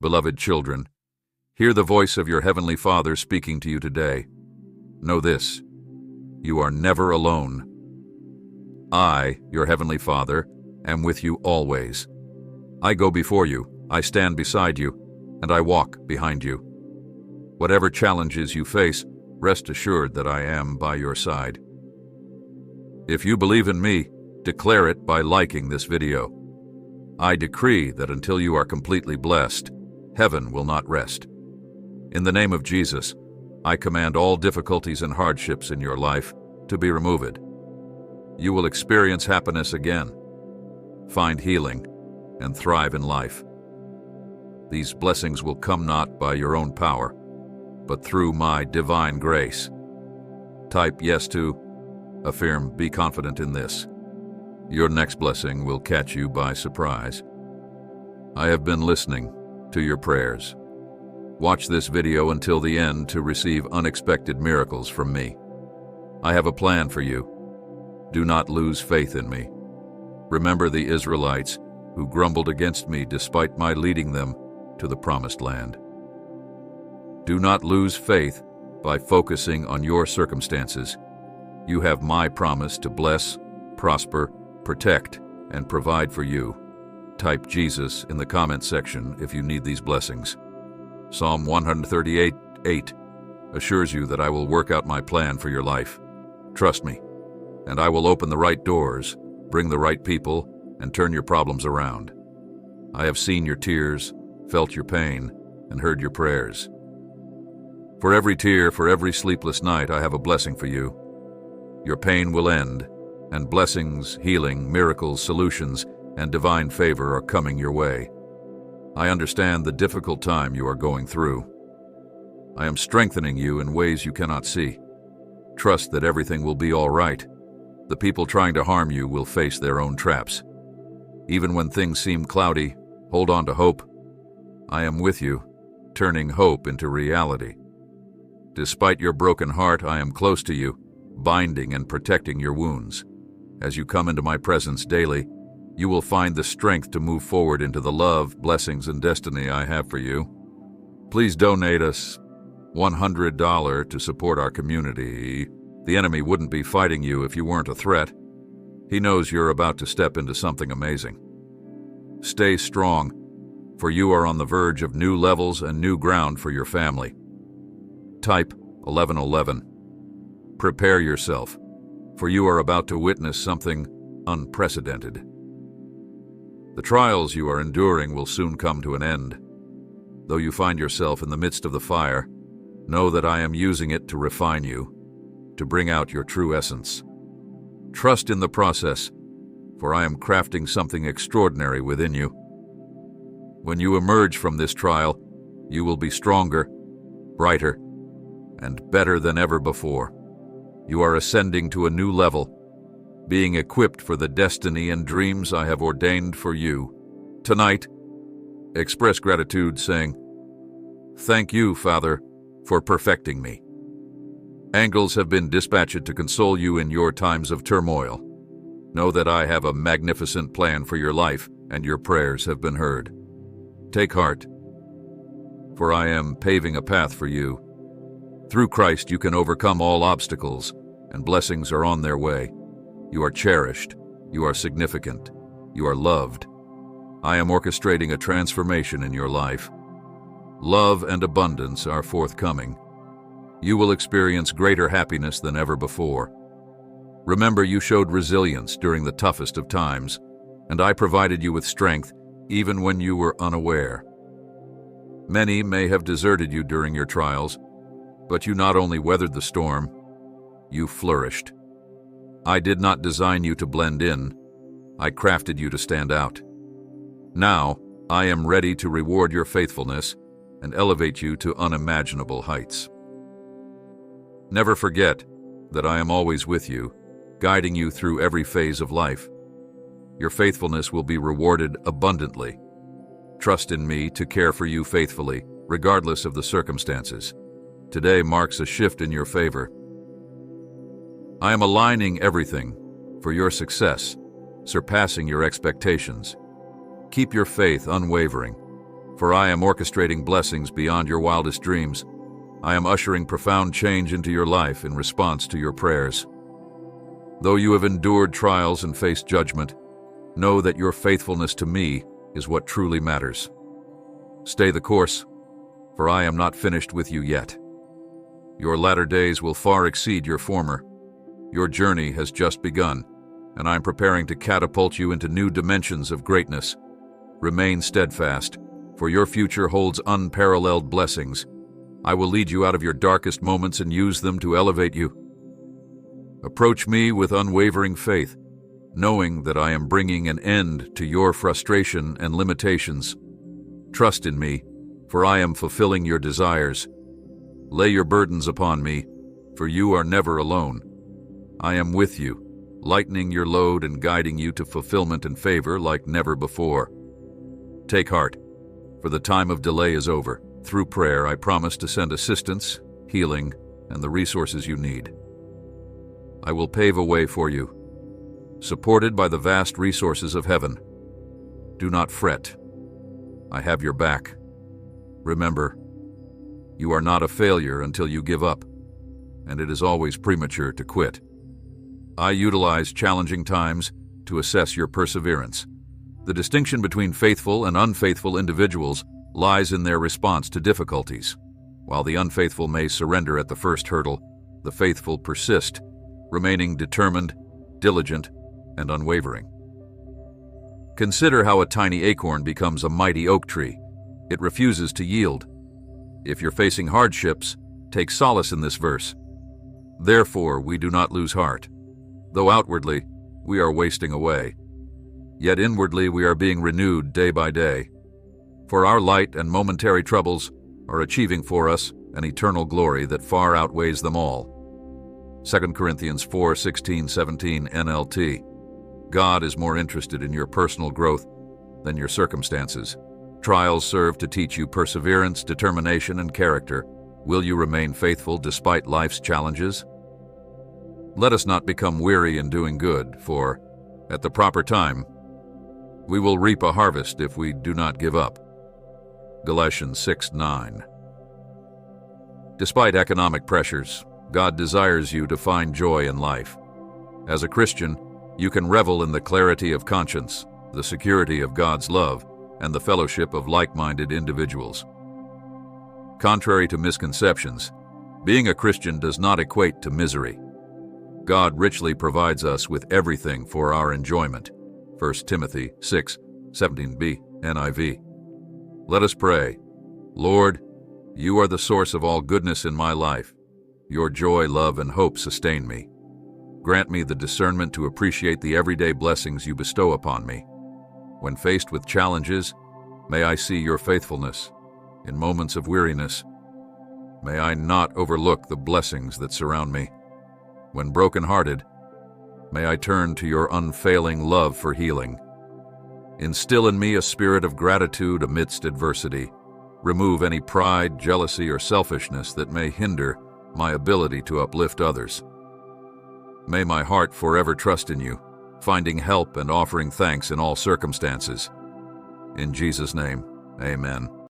beloved children, hear the voice of your Heavenly Father speaking to you today. Know this: you are never alone. I, your Heavenly Father, am with you always. I go before you, I stand beside you, and I walk behind you. Whatever challenges you face, rest assured that I am by your side. If you believe in me, declare it by liking this video. I decree that until you are completely blessed, heaven will not rest. In the name of Jesus, I command all difficulties and hardships in your life to be removed. You will experience happiness again, find healing, and thrive in life. These blessings will come not by your own power, but through my divine grace. Type yes to, affirm, be confident in this. Your next blessing will catch you by surprise. I have been listening to your prayers. Watch this video until the end to receive unexpected miracles from me. I have a plan for you. Do not lose faith in me. Remember the Israelites who grumbled against me despite my leading them to the promised land. Do not lose faith by focusing on your circumstances. You have my promise to bless, prosper, protect, and provide for you. Type Jesus in the comment section if you need these blessings. Psalm 138:8 assures you that I will work out my plan for your life. Trust me, and I will open the right doors, bring the right people, and turn your problems around. I have seen your tears, felt your pain, and heard your prayers. For every tear, for every sleepless night, I have a blessing for you. Your pain will end, and blessings, healing, miracles, solutions, and divine favor are coming your way. I understand the difficult time you are going through. I am strengthening you in ways you cannot see. Trust that everything will be all right. The people trying to harm you will face their own traps. Even when things seem cloudy, hold on to hope. I am with you, turning hope into reality. Despite your broken heart, I am close to you, binding and protecting your wounds. As you come into my presence daily, you will find the strength to move forward into the love, blessings, and destiny I have for you. Please donate us $100 to support our community. The enemy wouldn't be fighting you if you weren't a threat. He knows you're about to step into something amazing. Stay strong, for you are on the verge of new levels and new ground for your family. Type 1111. Prepare yourself, for you are about to witness something unprecedented. The trials you are enduring will soon come to an end. Though you find yourself in the midst of the fire, know that I am using it to refine you, to bring out your true essence. Trust in the process, for I am crafting something extraordinary within you. When you emerge from this trial, you will be stronger, brighter, and better than ever before. You are ascending to a new level, being equipped for the destiny and dreams I have ordained for you. Tonight, express gratitude, saying, "Thank you, Father, for perfecting me." Angels have been dispatched to console you in your times of turmoil. Know that I have a magnificent plan for your life, and your prayers have been heard. Take heart, for I am paving a path for you. Through Christ you can overcome all obstacles, and blessings are on their way. You are cherished, you are significant, you are loved. I am orchestrating a transformation in your life. Love and abundance are forthcoming. You will experience greater happiness than ever before. Remember, you showed resilience during the toughest of times, and I provided you with strength even when you were unaware. Many may have deserted you during your trials, but you not only weathered the storm, you flourished. I did not design you to blend in. I crafted you to stand out. Now, I am ready to reward your faithfulness and elevate you to unimaginable heights. Never forget that I am always with you, guiding you through every phase of life. Your faithfulness will be rewarded abundantly. Trust in me to care for you faithfully, regardless of the circumstances. Today marks a shift in your favor. I am aligning everything for your success, surpassing your expectations. Keep your faith unwavering, For I am orchestrating blessings beyond your wildest dreams. I am ushering profound change into your life in response to your prayers. Though you have endured trials and faced judgment, know that your faithfulness to me is what truly matters. Stay the course, for I am not finished with you yet. Your latter days will far exceed your former. Your journey has just begun, and I am preparing to catapult you into new dimensions of greatness. Remain steadfast, for your future holds unparalleled blessings. I will lead you out of your darkest moments and use them to elevate you. Approach me with unwavering faith, knowing that I am bringing an end to your frustration and limitations. Trust in me, for I am fulfilling your desires. Lay your burdens upon me, for you are never alone. I am with you, lightening your load and guiding you to fulfillment and favor like never before. Take heart, for the time of delay is over. Through prayer, I promise to send assistance, healing, and the resources you need. I will pave a way for you, supported by the vast resources of heaven. Do not fret. I have your back. Remember, you are not a failure until you give up, and it is always premature to quit. I utilize challenging times to assess your perseverance. The distinction between faithful and unfaithful individuals lies in their response to difficulties. While the unfaithful may surrender at the first hurdle, the faithful persist, remaining determined, diligent, and unwavering. Consider how a tiny acorn becomes a mighty oak tree. It refuses to yield. If you're facing hardships, take solace in this verse. Therefore, we do not lose heart. Though outwardly, we are wasting away, yet inwardly we are being renewed day by day. For our light and momentary troubles are achieving for us an eternal glory that far outweighs them all. 2 Corinthians 4:16-17 NLT. God is more interested in your personal growth than your circumstances. Trials serve to teach you perseverance, determination, and character. Will you remain faithful despite life's challenges? Let us not become weary in doing good, for, at the proper time, we will reap a harvest if we do not give up. Galatians 6:9. Despite economic pressures, God desires you to find joy in life. As a Christian, you can revel in the clarity of conscience, the security of God's love, and the fellowship of like-minded individuals. Contrary to misconceptions, being a Christian does not equate to misery. God richly provides us with everything for our enjoyment. 1 Timothy 6:17b NIV. Let us pray. Lord, you are the source of all goodness in my life. Your joy, love, and hope sustain me. Grant me the discernment to appreciate the everyday blessings you bestow upon me. When faced with challenges, may I see your faithfulness. In moments of weariness, may I not overlook the blessings that surround me. When brokenhearted, may I turn to your unfailing love for healing. Instill in me a spirit of gratitude amidst adversity. Remove any pride, jealousy, or selfishness that may hinder my ability to uplift others. May my heart forever trust in you, finding help and offering thanks in all circumstances. In Jesus' name, amen.